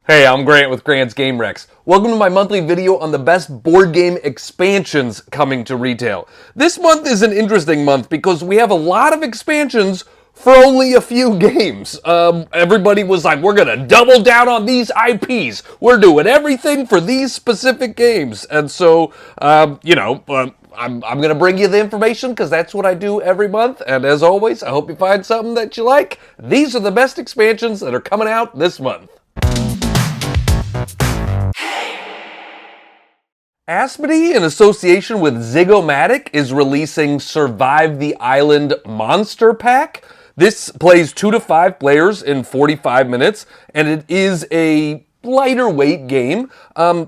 Hey, I'm Grant with Grant's Game Rex. Welcome to my monthly video on the best board game expansions coming to retail. This month is an interesting month because we have a lot of expansions for only a few games. Everybody was like, we're gonna double down on these IPs. We're doing everything for these specific games. And so, I'm going to bring you the information because that's what I do every month. And as always, I hope you find something that you like. These are the best expansions that are coming out this month. Asmodee, in association with Zygomatic, is releasing Survive the Island Monster Pack. This plays 2 to 5 players in 45 minutes, and it is a lighter weight game.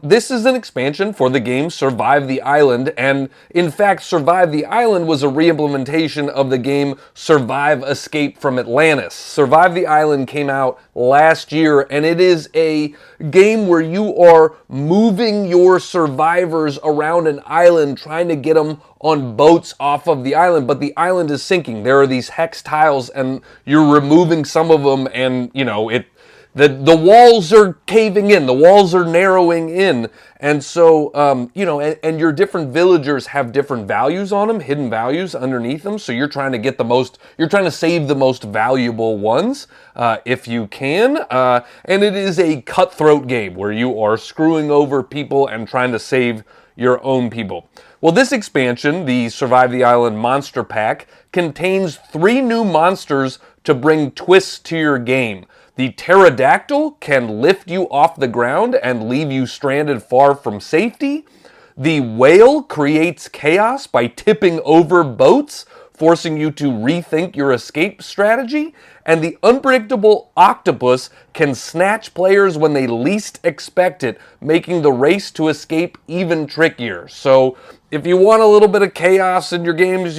This is an expansion for the game Survive the Island, and in fact, Survive the Island was a re-implementation of the game Survive Escape from Atlantis. Survive the Island came out last year, and it is a game where you are moving your survivors around an island, trying to get them on boats off of the island, but the island is sinking. There are these hex tiles, and you're removing some of them, and the walls are caving in, the walls are narrowing in, and so, and your different villagers have different values on them, hidden values underneath them, so you're trying to save the most valuable ones, if you can, and it is a cutthroat game where you are screwing over people and trying to save your own people. Well, this expansion, the Survive the Island Monster Pack, contains 3 new monsters to bring twists to your game. The pterodactyl can lift you off the ground and leave you stranded far from safety. The whale creates chaos by tipping over boats, forcing you to rethink your escape strategy. And the unpredictable octopus can snatch players when they least expect it, making the race to escape even trickier. So if you want a little bit of chaos in your games,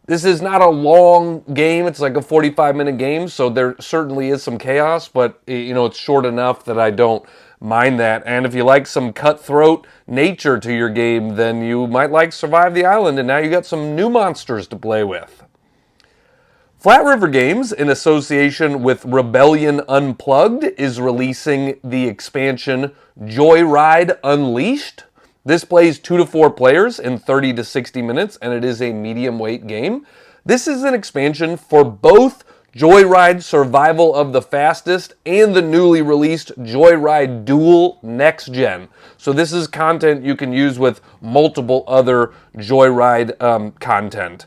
this is not a long game. It's like a 45-minute game, so there certainly is some chaos, but it's short enough that I don't mind that. And if you like some cutthroat nature to your game, then you might like Survive the Island, and now you got some new monsters to play with. Flat River Games, in association with Rebellion Unplugged, is releasing the expansion Joyride Unleashed. This plays 2 to 4 players in 30 to 60 minutes, and it is a medium weight game. This is an expansion for both Joyride Survival of the Fastest and the newly released Joyride Dual Next Gen. So this is content you can use with multiple other Joyride content.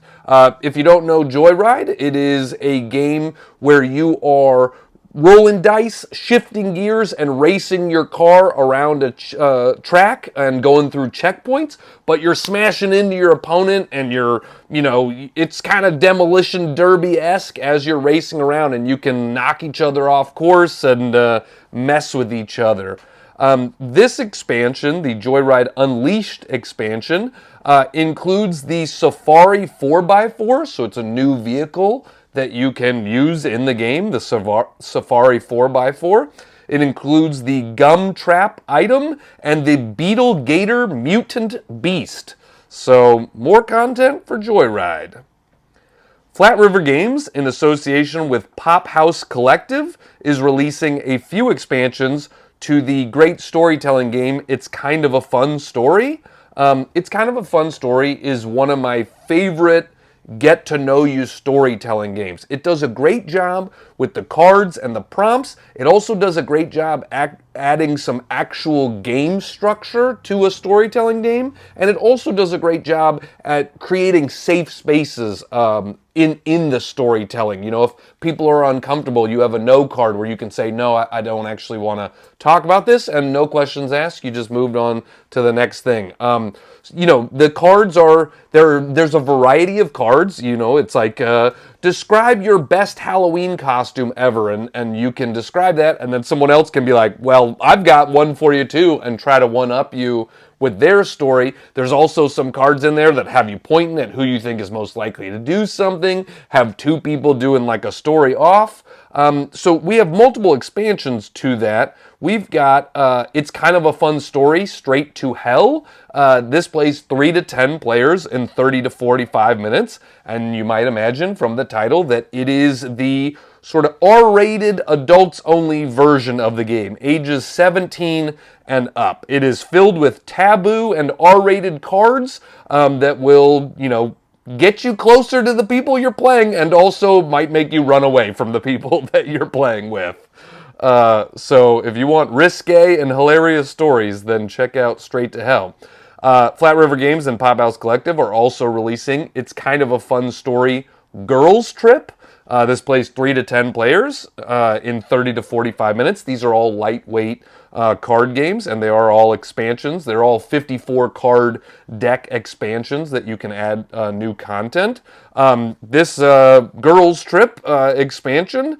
If you don't know Joyride, it is a game where you are rolling dice, shifting gears, and racing your car around a track and going through checkpoints, but you're smashing into your opponent, and it's kind of Demolition Derby-esque as you're racing around, and you can knock each other off course and mess with each other. This expansion, the Joyride Unleashed expansion, includes the Safari 4x4, so it's a new vehicle that you can use in the game, the Safari 4x4. It includes the Gum Trap item and the Beetle Gator Mutant Beast. So, more content for Joyride. Flat River Games, in association with Pop House Collective, is releasing a few expansions to the great storytelling game It's Kind of a Fun Story. It's Kind of a Fun Story is one of my favorite get-to-know-you storytelling games. It does a great job with the cards and the prompts. It also does a great job adding some actual game structure to a storytelling game, and it also does a great job at creating safe spaces in the storytelling. If people are uncomfortable, you have a no card where you can say, no, I don't actually want to talk about this, and no questions asked, you just moved on to the next thing. The cards are, there's a variety of cards, it's like, describe your best Halloween costume ever, and you can describe that, and then someone else can be like, well, I've got one for you too, and try to one-up you with their story. There's also some cards in there that have you pointing at who you think is most likely to do something, have 2 people doing like a story off. So we have multiple expansions to that. we've got It's Kind of a Fun Story, Straight to Hell. This plays 3 to 10 players in 30 to 45 minutes, and you might imagine from the title that it is the sort of R-rated, adults-only version of the game, ages 17 and up. It is filled with taboo and R-rated cards that will, get you closer to the people you're playing and also might make you run away from the people that you're playing with. So if you want risque and hilarious stories, then check out Straight to Hell. Flat River Games and Pop House Collective are also releasing It's Kind of a Fun Story Girls Trip. This plays 3 to 10 players in 30 to 45 minutes. These are all lightweight card games, and they are all expansions. They're all 54 card deck expansions that you can add new content. This Girls Trip expansion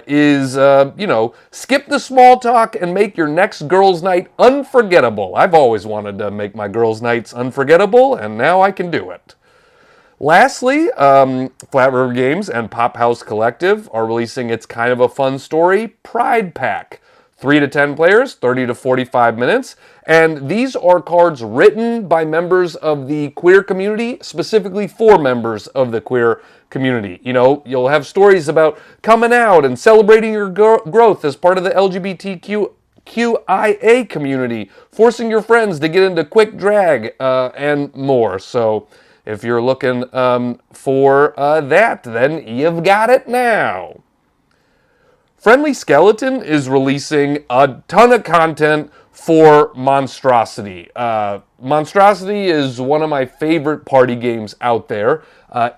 is, skip the small talk and make your next girls' night unforgettable. I've always wanted to make my girls' nights unforgettable, and now I can do it. Lastly, Flat River Games and Pop House Collective are releasing It's Kind of a Fun Story Pride Pack. 3 to 10 players, 30 to 45 minutes. And these are cards written by members of the queer community, specifically for members of the queer community. You'll have stories about coming out and celebrating your growth as part of the LGBTQIA community, forcing your friends to get into quick drag, and more. So if you're looking for that, then you've got it now. Friendly Skeleton is releasing a ton of content for Monstrosity. Monstrosity is one of my favorite party games out there.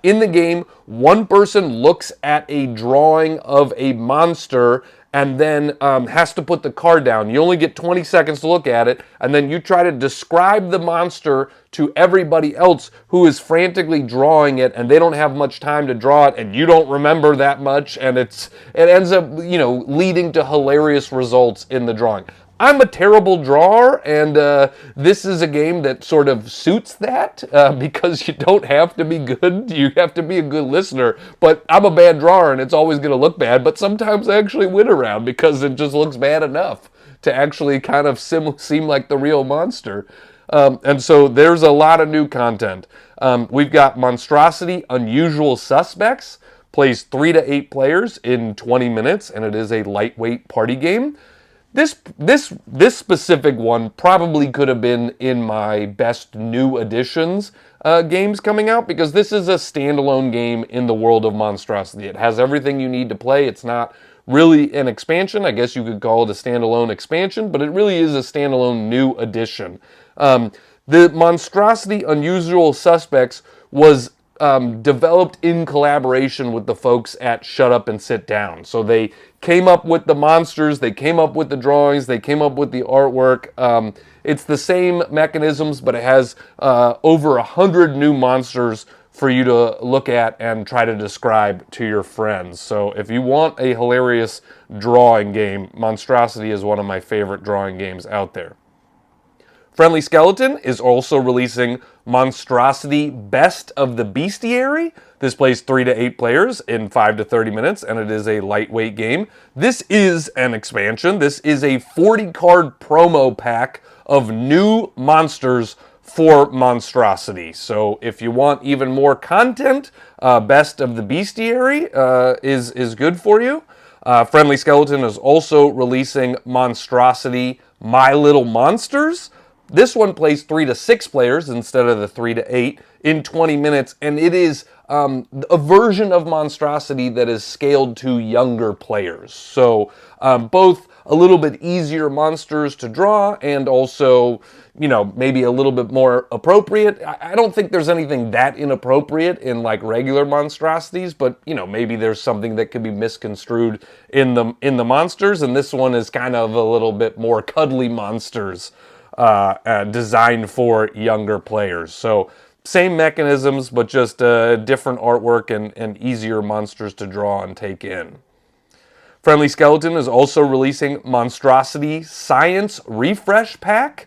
In the game, one person looks at a drawing of a monster and then has to put the card down. You only get 20 seconds to look at it, and then you try to describe the monster to everybody else who is frantically drawing it, and they don't have much time to draw it, and you don't remember that much, and it ends up, leading to hilarious results in the drawing. I'm a terrible drawer, and this is a game that sort of suits that because you don't have to be good. You have to be a good listener. But I'm a bad drawer, and it's always going to look bad. But sometimes I actually win around because it just looks bad enough to actually kind of seem like the real monster. And so there's a lot of new content. We've got Monstrosity Unusual Suspects. Plays 3 to 8 players in 20 minutes, and it is a lightweight party game. This specific one probably could have been in my best new additions games coming out, because this is a standalone game in the world of Monstrosity. It has everything you need to play. It's not really an expansion. I guess you could call it a standalone expansion, but it really is a standalone new addition. The Monstrosity Unusual Suspects was developed in collaboration with the folks at Shut Up and Sit Down. So they came up with the monsters, they came up with the drawings, they came up with the artwork. It's the same mechanisms, but it has over 100 new monsters for you to look at and try to describe to your friends. So if you want a hilarious drawing game, Monstrosity is one of my favorite drawing games out there. Friendly Skeleton is also releasing Monstrosity Best of the Bestiary. This plays 3 to 8 players in 5 to 30 minutes, and it is a lightweight game. This is an expansion. This is a 40-card promo pack of new monsters for Monstrosity. So if you want even more content, Best of the Bestiary is good for you. Friendly Skeleton is also releasing Monstrosity My Little Monsters. This one plays 3 to 6 players instead of the 3 to 8 in 20 minutes, and it is a version of Monstrosity that is scaled to younger players. So both a little bit easier monsters to draw and also, maybe a little bit more appropriate. I don't think there's anything that inappropriate in like regular monstrosities, but maybe there's something that could be misconstrued in the monsters, and this one is kind of a little bit more cuddly monsters. Designed for younger players. So same mechanisms, but just different artwork and easier monsters to draw and take in. Friendly Skeleton is also releasing Monstrosity Science Refresh Pack.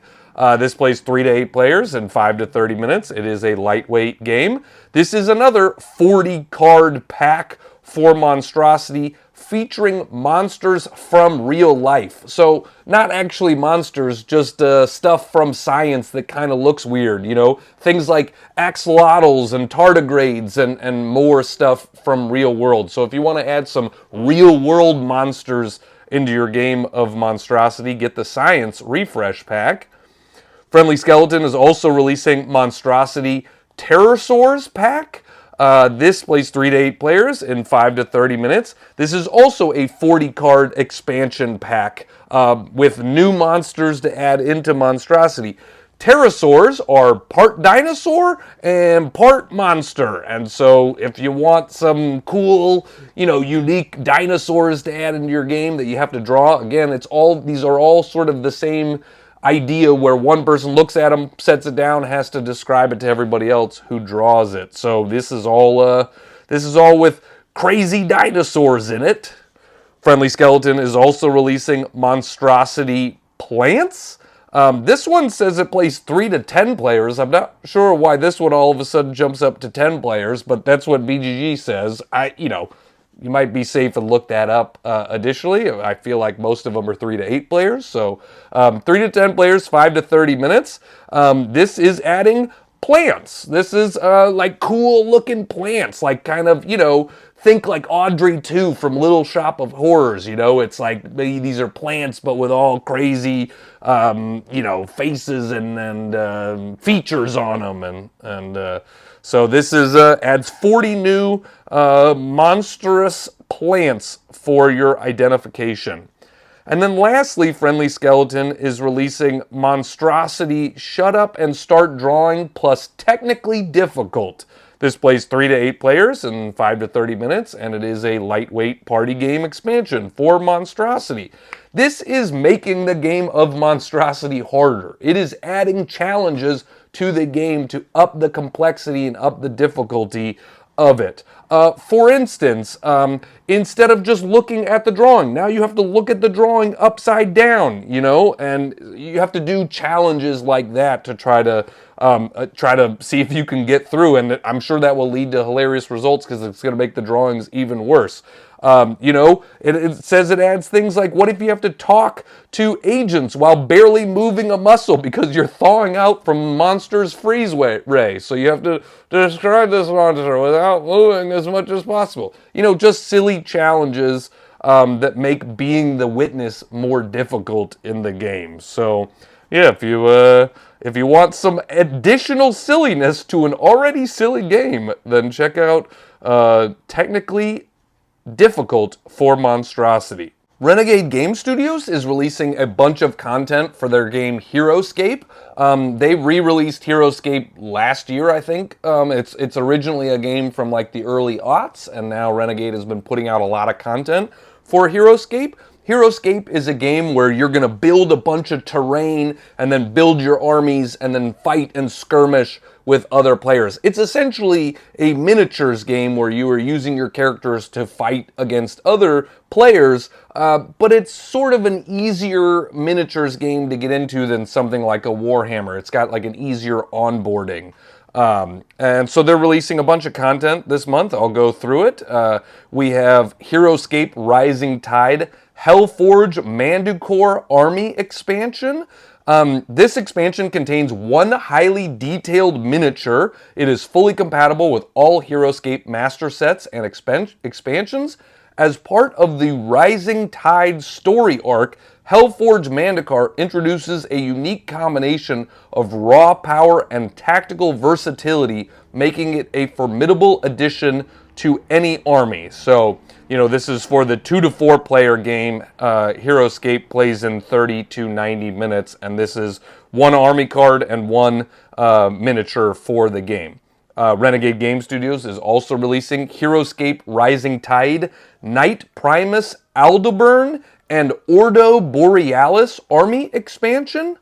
This plays 3 to 8 players in 5 to 30 minutes. It is a lightweight game. This is another 40-card pack for Monstrosity, featuring monsters from real life. So not actually monsters, just stuff from science that kind of looks weird, you know? Things like axolotls and tardigrades and more stuff from real world. So if you want to add some real world monsters into your game of Monstrosity, get the Science Refresh Pack. Friendly Skeleton is also releasing Monstrosity TerrorSaurs Pack. This plays 3 to 8 players in 5 to 30 minutes. This is also a 40-card expansion pack with new monsters to add into Monstrosity. Pterosaurs are part dinosaur and part monster, and so if you want some cool, unique dinosaurs to add into your game that you have to draw, again, these are all sort of the same idea where one person looks at them, sets it down, has to describe it to everybody else who draws it. So this is all with crazy dinosaurs in it. Friendly Skeleton is also releasing Monstrosity Plants. This one says it plays 3 to 10 players. I'm not sure why this one all of a sudden jumps up to 10 players, but that's what BGG says. You might be safe and look that up additionally. I feel like most of them are 3 to 8 players. So 3 to 10 players, 5 to 30 minutes. This is adding plants. This is like cool looking plants, like kind of, think like Audrey 2 from Little Shop of Horrors, it's like these are plants but with all crazy, faces and features on them. And so this is adds 40 new monstrous plants for your identification. And then lastly, Friendly Skeleton is releasing Monstrosity Shut Up and Start Drawing plus Technically Difficult. This plays 3 to 8 players in 5 to 30 minutes, and it is a lightweight party game expansion for Monstrosity. This is making the game of Monstrosity harder. It is adding challenges to the game to up the complexity and up the difficulty of it. For instance, instead of just looking at the drawing, now you have to look at the drawing upside down, and you have to do challenges like that to try to see if you can get through, and I'm sure that will lead to hilarious results because it's going to make the drawings even worse. It says it adds things like, what if you have to talk to agents while barely moving a muscle because you're thawing out from monster's freeze ray? So you have to describe this monster without moving as much as possible. Just silly challenges that make being the witness more difficult in the game. So, yeah, if you want some additional silliness to an already silly game, then check out Technically Difficult for Monstrosity. Renegade Game Studios is releasing a bunch of content for their game Heroscape. They re-released Heroscape last year, I think. It's originally a game from like the early aughts, and now Renegade has been putting out a lot of content for Heroscape. Heroscape is a game where you're going to build a bunch of terrain and then build your armies and then fight and skirmish with other players. It's essentially a miniatures game where you are using your characters to fight against other players, but it's sort of an easier miniatures game to get into than something like a Warhammer. It's got like an easier onboarding. And so they're releasing a bunch of content this month. I'll go through it. We have Heroscape Rising Tide, Hellforge Mandukor Army expansion. This expansion contains one highly detailed miniature. It is fully compatible with all Heroscape master sets and expansions. As part of the Rising Tide story arc, Hellforge Mandukor introduces a unique combination of raw power and tactical versatility, making it a formidable addition to any army. So, this is for the 2 to 4 player game. Heroscape plays in 30 to 90 minutes, and this is one army card and one miniature for the game. Renegade Game Studios is also releasing Heroscape Rising Tide, Knight Primus Adelburn, and Ordo Borealis Army expansion.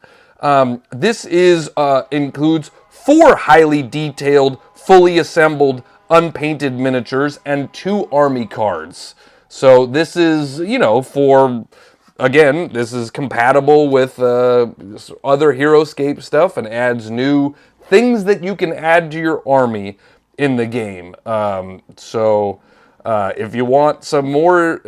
This includes 4 highly detailed, fully assembled, unpainted miniatures and 2 army cards. So this is, this is compatible with other Heroscape stuff and adds new things that you can add to your army in the game. if you want some more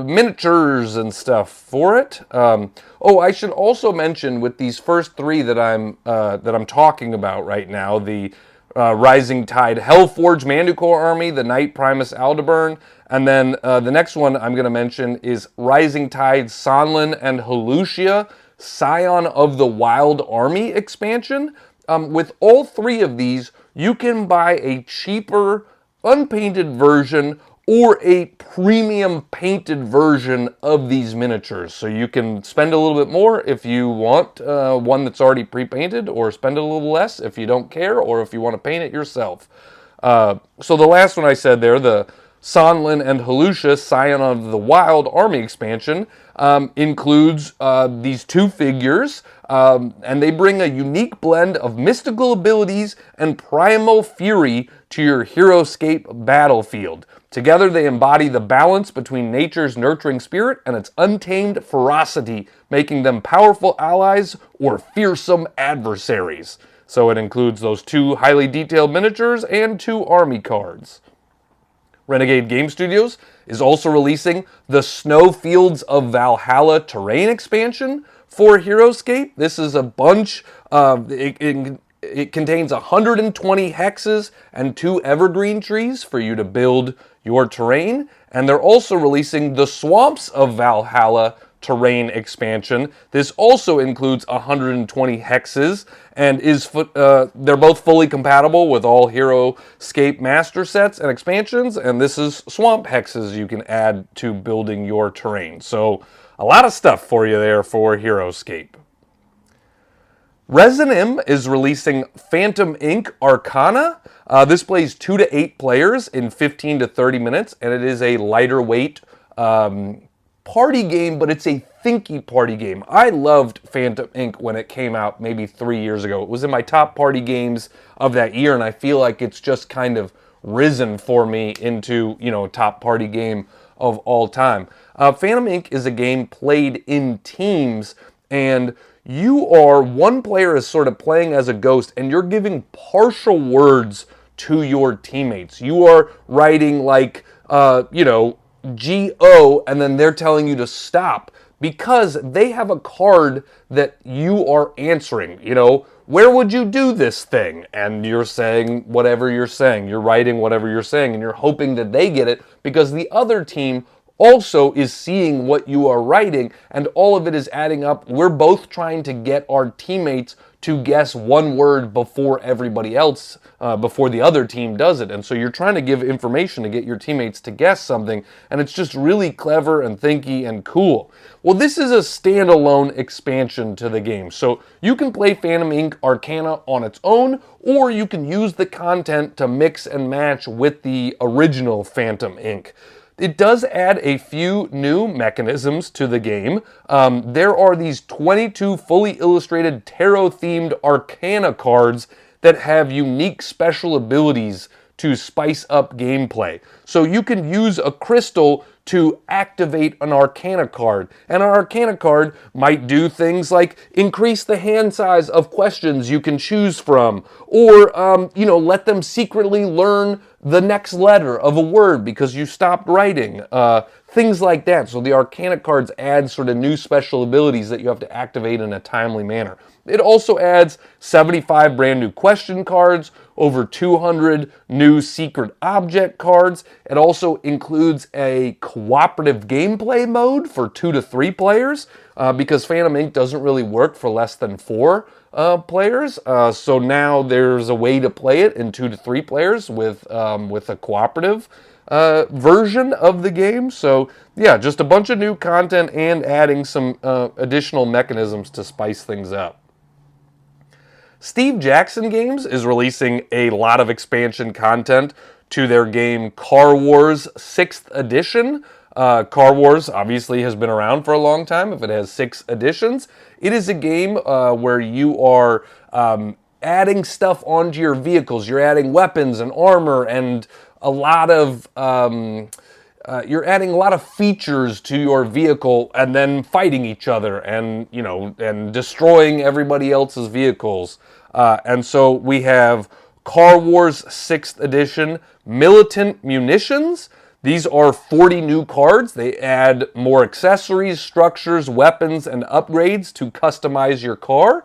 miniatures and stuff for it. I should also mention with these first three that I'm talking about right now, the Rising Tide Hellforge Mandukor army, the Knight Primus Adelburn, and then the next one I'm going to mention is Rising Tide Sonlen and Halushia, Scion of the Wild Army expansion. With all three of these, you can buy a cheaper, unpainted version or a premium painted version of these miniatures. So you can spend a little bit more if you want one that's already pre-painted, or spend a little less if you don't care, or if you want to paint it yourself. So the last one I said there, the Sonlen and Halushia Scion of the Wild Army expansion, includes these two figures, and they bring a unique blend of mystical abilities and primal fury to your Heroscape battlefield. Together they embody the balance between nature's nurturing spirit and its untamed ferocity, making them powerful allies or fearsome adversaries. So it includes those two highly detailed miniatures and two army cards. Renegade Game Studios is also releasing the Snowfields of Valhalla terrain expansion for Heroscape. This is a bunch of... It contains 120 hexes and 2 evergreen trees for you to build your terrain. And they're also releasing the Swamps of Valhalla terrain expansion. This also includes 120 hexes and they're both fully compatible with all Heroscape master sets and expansions. And this is swamp hexes you can add to building your terrain. So a lot of stuff for you there for Heroscape. Resin M is releasing Phantom Inc. Arcana. This plays 2 to 8 players in 15 to 30 minutes, and it is a lighter weight party game, but it's a thinky party game. I loved Phantom Inc. when it came out maybe 3 years ago. It was in my top party games of that year, and I feel like it's just kind of risen for me into, top party game of all time. Phantom Inc. is a game played in teams, and one player is sort of playing as a ghost, and you're giving partial words to your teammates. You are writing like, G-O, and then they're telling you to stop because they have a card that you are answering. Where would you do this thing? And you're saying whatever you're saying. You're writing whatever you're saying, and you're hoping that they get it because the other team also is seeing what you are writing, and all of it is adding up. We're both trying to get our teammates to guess one word before everybody else, before the other team does it. And so you're trying to give information to get your teammates to guess something, and it's just really clever and thinky and cool. Well, this is a standalone expansion to the game. So you can play Phantom Inc. Arcana on its own, or you can use the content to mix and match with the original Phantom Inc. It does add a few new mechanisms to the game. There are these 22 fully illustrated tarot-themed Arcana cards that have unique special abilities to spice up gameplay. So you can use a crystal to activate an Arcana card. And an Arcana card might do things like increase the hand size of questions you can choose from, or let them secretly learn the next letter of a word because you stopped writing. Things like that. So the Arcana cards add sort of new special abilities that you have to activate in a timely manner. It also adds 75 brand new question cards, over 200 new secret object cards. It also includes a cooperative gameplay mode for 2 to 3 players because Phantom Inc. doesn't really work for less than 4 players. So now there's a way to play it in 2 to 3 players with a cooperative version of the game. So yeah, just a bunch of new content and adding some additional mechanisms to spice things up. Steve Jackson Games is releasing a lot of expansion content to their game Car Wars 6th Edition. Car Wars obviously has been around for a long time if it has 6 editions. It is a game where you are adding stuff onto your vehicles. You're adding weapons and armor and a lot of... you're adding a lot of features to your vehicle and then fighting each other and, and destroying everybody else's vehicles. And so we have Car Wars 6th Edition Militant Munitions. These are 40 new cards. They add more accessories, structures, weapons, and upgrades to customize your car.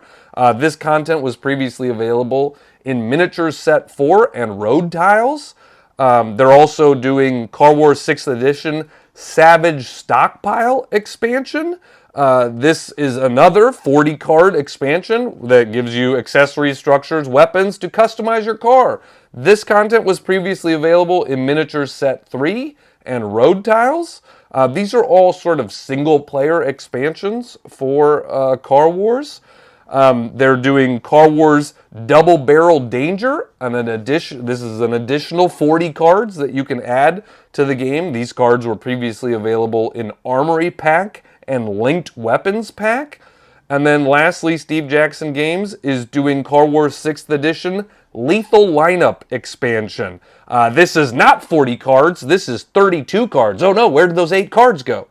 This content was previously available in Miniatures Set 4 and Road Tiles. They're also doing Car Wars 6th Edition Savage Stockpile expansion. This is another 40-card expansion that gives you accessories, structures, weapons to customize your car. This content was previously available in Miniatures Set 3 and Road Tiles. These are all sort of single-player expansions for Car Wars. They're doing Car Wars Double Barrel Danger, and this is an additional 40 cards that you can add to the game. These cards were previously available in Armory Pack and Linked Weapons Pack. And then lastly, Steve Jackson Games is doing Car Wars 6th Edition Lethal Lineup Expansion. This is not 40 cards, this is 32 cards. Oh no, where did those 8 cards go?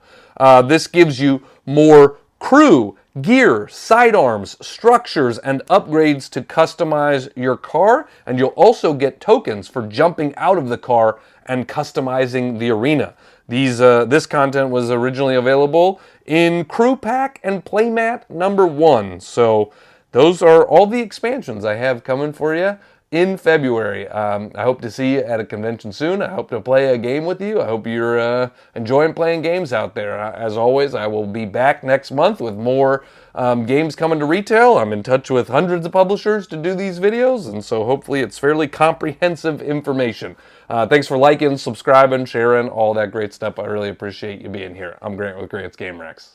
This gives you more crew, gear, sidearms, structures, and upgrades to customize your car, and you'll also get tokens for jumping out of the car and customizing the arena. This content was originally available in Crew Pack and Playmat number 1. So those are all the expansions I have coming for you in February. I hope to see you at a convention soon. I hope to play a game with you. I hope you're enjoying playing games out there. As always, I will be back next month with more games coming to retail. I'm in touch with hundreds of publishers to do these videos, and so hopefully it's fairly comprehensive information. Thanks for liking, subscribing, sharing, all that great stuff. I really appreciate you being here. I'm Grant with Grant's Game Rex.